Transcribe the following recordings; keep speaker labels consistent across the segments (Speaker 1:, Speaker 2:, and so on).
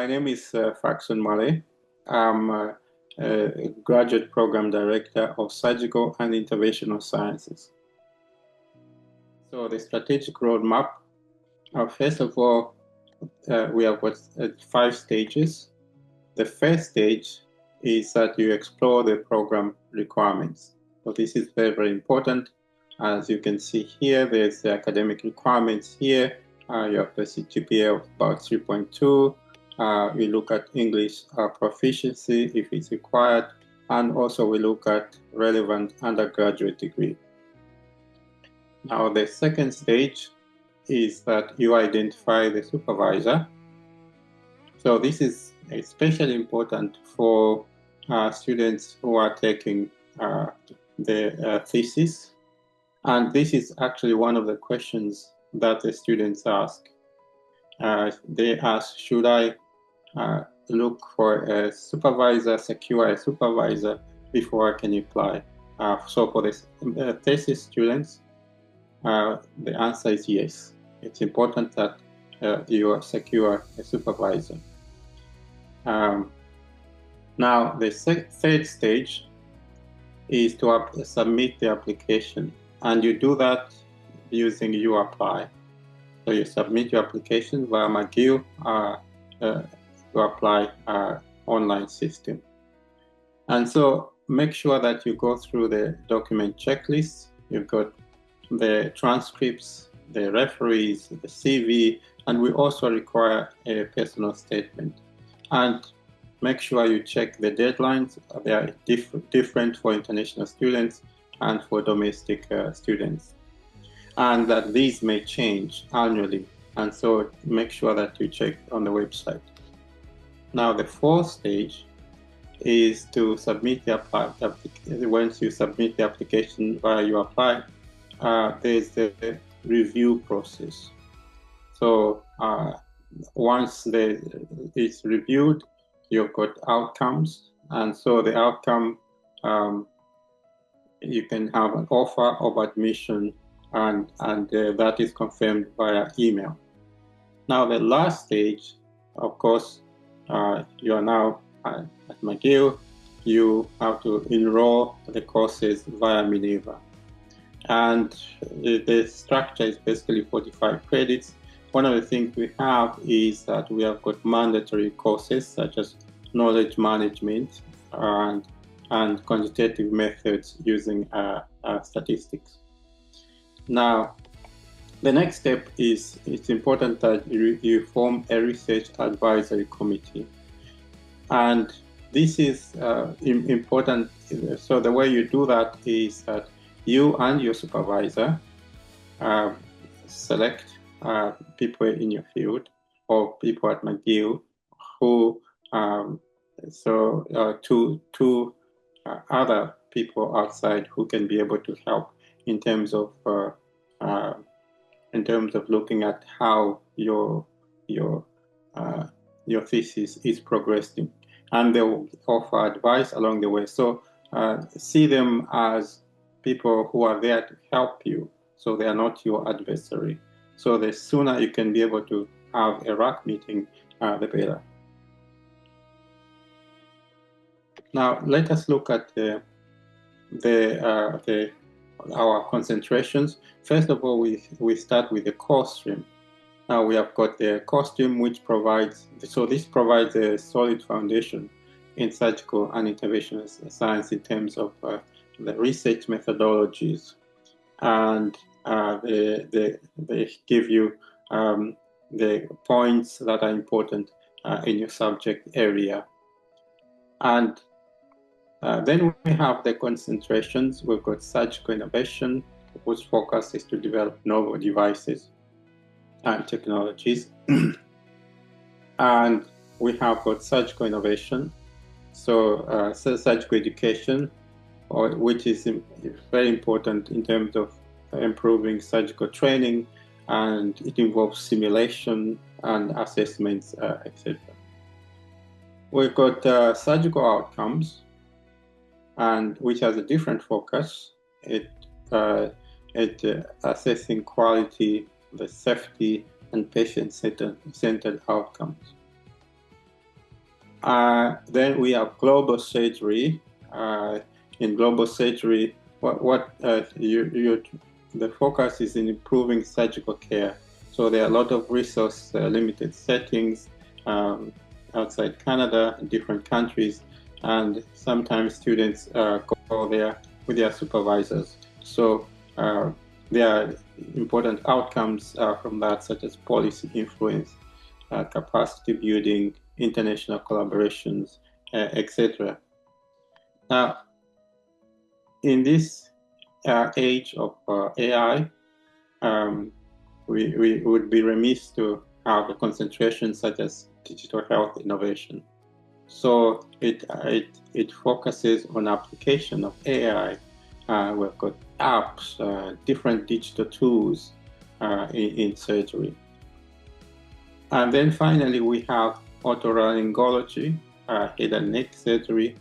Speaker 1: My name is Fackson Mwale. I'm a Graduate Program Director of Surgical and Interventional Sciences. So the strategic roadmap, first of all, we have got 5 stages. The first stage is that you explore the program requirements. So this is very, very important. As you can see here, there's the academic requirements here. You have the GPA of about 3.2. We look at English proficiency if it's required, and also we look at relevant undergraduate degree. Now the second stage is that you identify the supervisor. So this is especially important for students who are taking the thesis. And this is actually one of the questions that the students ask. They ask, should I look for a supervisor, secure a supervisor before I can apply? So for the thesis students, the answer is yes. It's important that you secure a supervisor. Now, the third stage is to submit the application, and you do that using UApply. So you submit your application via McGill to apply online system. And so make sure that you go through the document checklist. You've got the transcripts, the referees, the CV, and we also require a personal statement. And make sure you check the deadlines. They are different for international students and for domestic students. And that these may change annually. And so make sure that you check on the website. Now, the fourth stage is to submit the application. Once you submit the application via UApply, there's the review process. So once it's reviewed, you've got outcomes. And so the outcome, you can have an offer of admission, and that is confirmed via email. Now, the last stage, of course, you are now at McGill. You have to enroll the courses via Minerva. And the structure is basically 45 credits. One of the things we have is that we have got mandatory courses such as knowledge management and quantitative methods using statistics. Now, the next step is it's important that you form a research advisory committee. And this is important. So the way you do that is that you and your supervisor select people in your field or people at McGill who, two other people outside who can be able to help in terms of looking at how your thesis is progressing, and they will offer advice along the way. So see them as people who are there to help you, so they are not your adversary. So the sooner you can be able to have a RAC meeting, the better. Now let us look at our concentrations. First of all, we start with the core stream. Now we have got the core stream, which provides, so this provides a solid foundation in surgical and interventional science in terms of the research methodologies, and they give you the points that are important in your subject area. And then we have the concentrations. We've got surgical innovation, whose focus is to develop novel devices and technologies. And we have got surgical innovation, so surgical education, which is very important in terms of improving surgical training, and it involves simulation and assessments, etc. We've got surgical outcomes, and which has a different focus. It assessing quality, the safety, and patient-centered outcomes. Then we have global surgery. In global surgery, the focus is in improving surgical care. So there are a lot of resource limited settings outside Canada, in different countries, and sometimes students go there with their supervisors. So there are important outcomes from that, such as policy influence, capacity building, international collaborations, etc. Now, in this age of AI, we would be remiss to have a concentration such as digital health innovation. So it focuses on application of AI. We've got apps, different digital tools in surgery. And then finally, we have otolaryngology, head and neck surgery,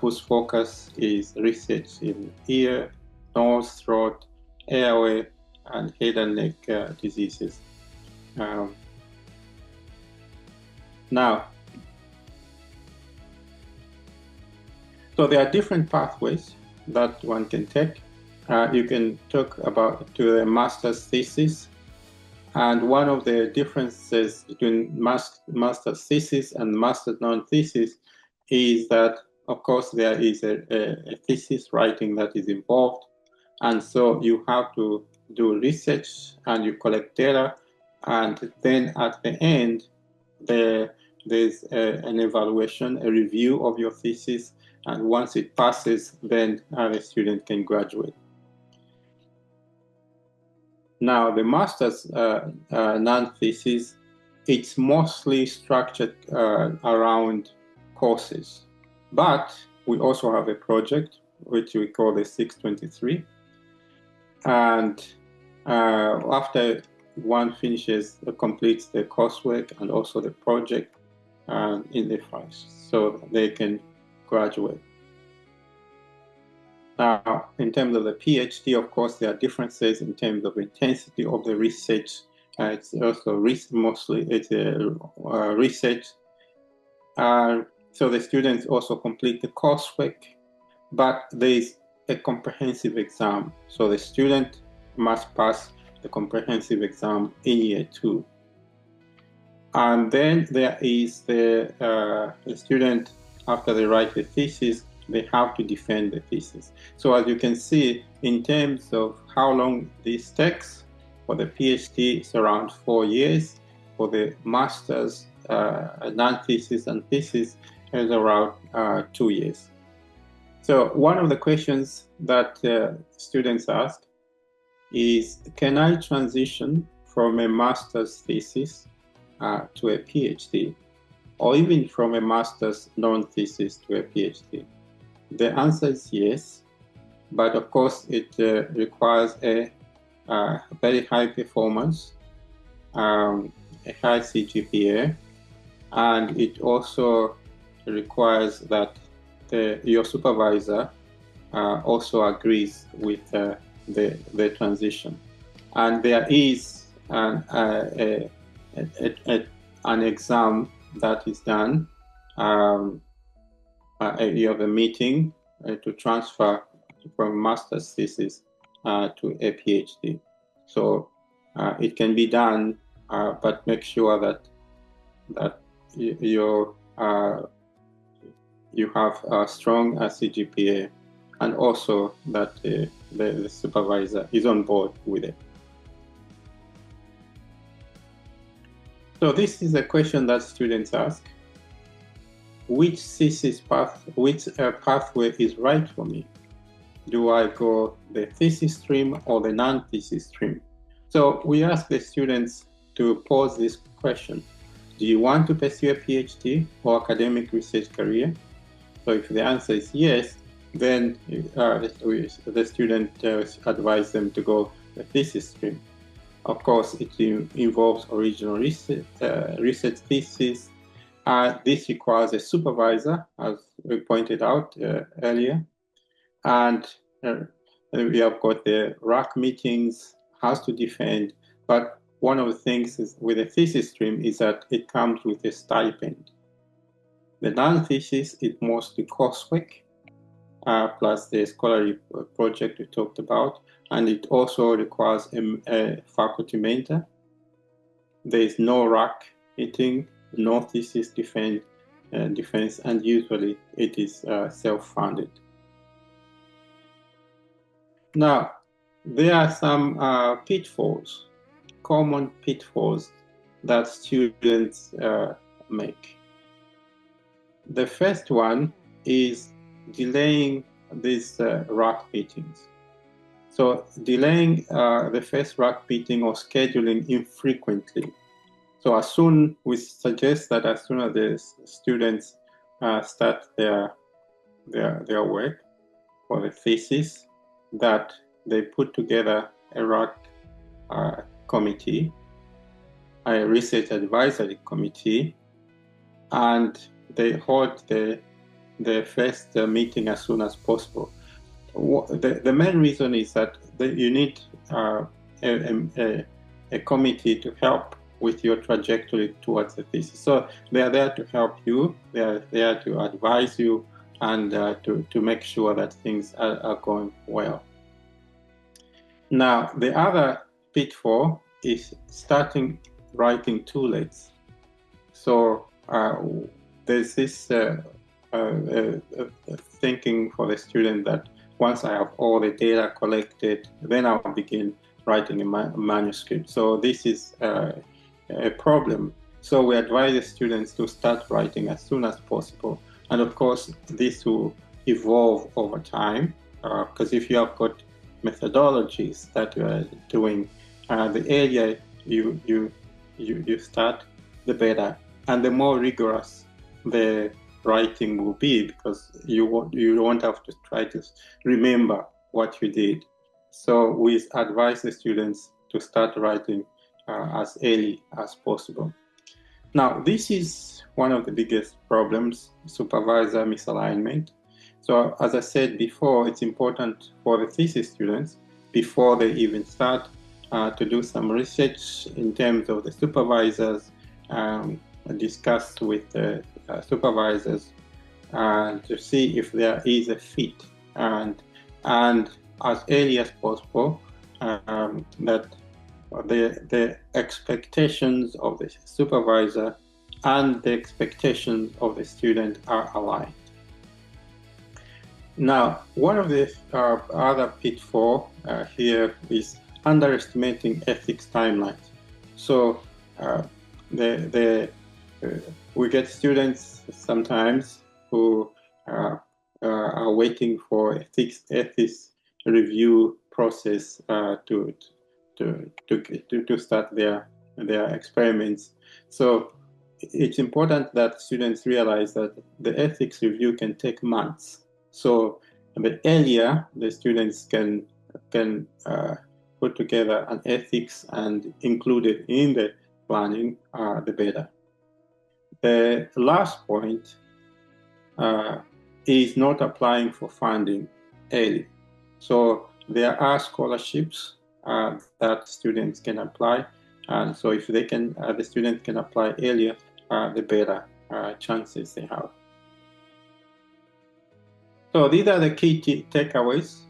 Speaker 1: whose focus is research in ear, nose, throat, airway, and head and neck diseases. Now, so there are different pathways that one can take. You can talk about to a master's thesis. And one of the differences between master's thesis and master's non-thesis is that, of course, there is a thesis writing that is involved. And so you have to do research and you collect data. And then at the end, there's an evaluation, a review of your thesis. And once it passes, then the student can graduate. Now, the master's non-thesis, it's mostly structured around courses. But we also have a project, which we call the 623. And after one completes the coursework and also the project in the first, so they can graduate. Now, in terms of the PhD, of course, there are differences in terms of intensity of the research. It's also mostly research. So the students also complete the coursework, but there is a comprehensive exam. So the student must pass the comprehensive exam in year 2. And then there is the student, after they write the thesis, they have to defend the thesis. So as you can see, in terms of how long this takes, for the PhD, it's around 4 years. For the master's, non-thesis and thesis is around 2 years. So one of the questions that students ask is, can I transition from a master's thesis to a PhD, or even from a master's non-thesis to a PhD? The answer is yes, but of course it requires a very high performance, a high CGPA, and it also requires that your supervisor also agrees with the transition. And there is an exam that is done. You have a meeting to transfer from master's thesis to a PhD. So it can be done, but make sure that you have a strong CGPA, and also that the supervisor is on board with it. So this is a question that students ask. Which thesis pathway is right for me? Do I go the thesis stream or the non-thesis stream? So we ask the students to pose this question. Do you want to pursue a PhD or academic research career? So if the answer is yes, then the student advise them to go the thesis stream. Of course, it involves original research thesis. This requires a supervisor, as we pointed out earlier. And we have got the RAC meetings, has to defend. But one of the things is with a thesis stream is that it comes with a stipend.
Speaker 2: The non-thesis is mostly coursework, plus the scholarly project we talked about, and it also requires a faculty mentor. There is no rack meeting, no thesis defense, and usually it is self-funded. Now, there are some pitfalls, common pitfalls that students make. The first one is delaying these rack meetings. So delaying the first rack meeting or scheduling infrequently. So we suggest that as soon as the students start their work for the thesis, that they put together a rack committee, a research advisory committee, and they hold the first meeting as soon as possible. The main reason is that you need a committee to help with your trajectory towards the thesis. So they are there to help you, they are there to advise you, and to make sure that things are going well. Now, the other pitfall is starting writing too late. So there's this thinking for the student that once I have all the data collected, then I'll begin writing a manuscript. So this is a problem. So we advise the students to start writing as soon as possible. And of course, this will evolve over time, because if you have got methodologies that you are doing, the earlier you start, the better. And the more rigorous the writing will be, because you won't have to try to remember what you did. So we advise the students to start writing as early as possible. Now, this is one of the biggest problems, supervisor misalignment. So as I said before, it's important for the thesis students, before they even start, to do some research in terms of the supervisors, discuss with the supervisors to see if there is a fit, and as early as possible, that the expectations of the supervisor and the expectations of the student are aligned. Now, one of the other pitfall here is underestimating ethics timelines. So we get students sometimes who are waiting for ethics review process to start their experiments. So it's important that students realize that the ethics review can take months. So the earlier the students can put together an ethics and include it in the planning, the better. The last point is not applying for funding early. So there are scholarships that students can apply, and so if they can, the students can apply earlier, the better chances they have. So these are the key takeaways.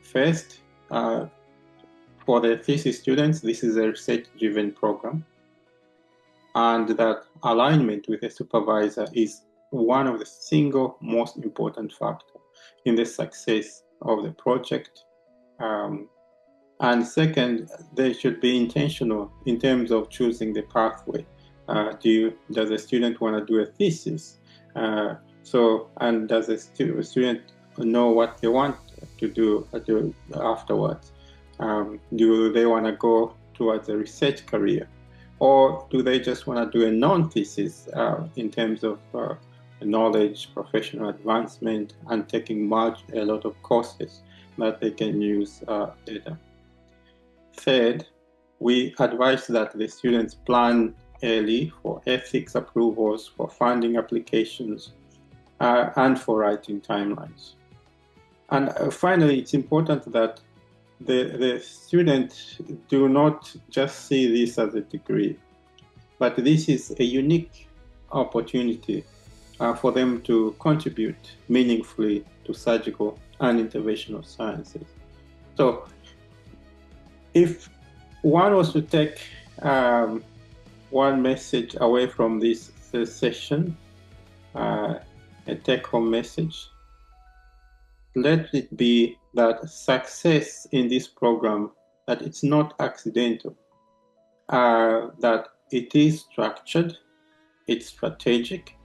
Speaker 2: First, for the thesis students, this is a research-driven program, and that alignment with a supervisor is one of the single most important factors in the success of the project. And second, they should be intentional in terms of choosing the pathway. Does the student want to do a thesis? And does the student know what they want to do afterwards? Do they want to go towards a research career? Or do they just want to do a non-thesis in terms of knowledge, professional advancement, and taking a lot of courses that they can use later? Third, we advise that the students plan early for ethics approvals, for funding applications, and for writing timelines. And finally, it's important that the students do not just see this as a degree, but this is a unique
Speaker 1: opportunity for them to contribute meaningfully to surgical and interventional sciences. So if one was to take one message away from this session, a take-home message, let it be that success in this program, that it's not accidental, that it is structured, it's strategic,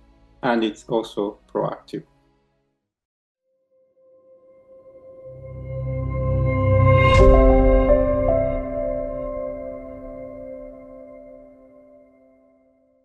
Speaker 1: and it's also proactive.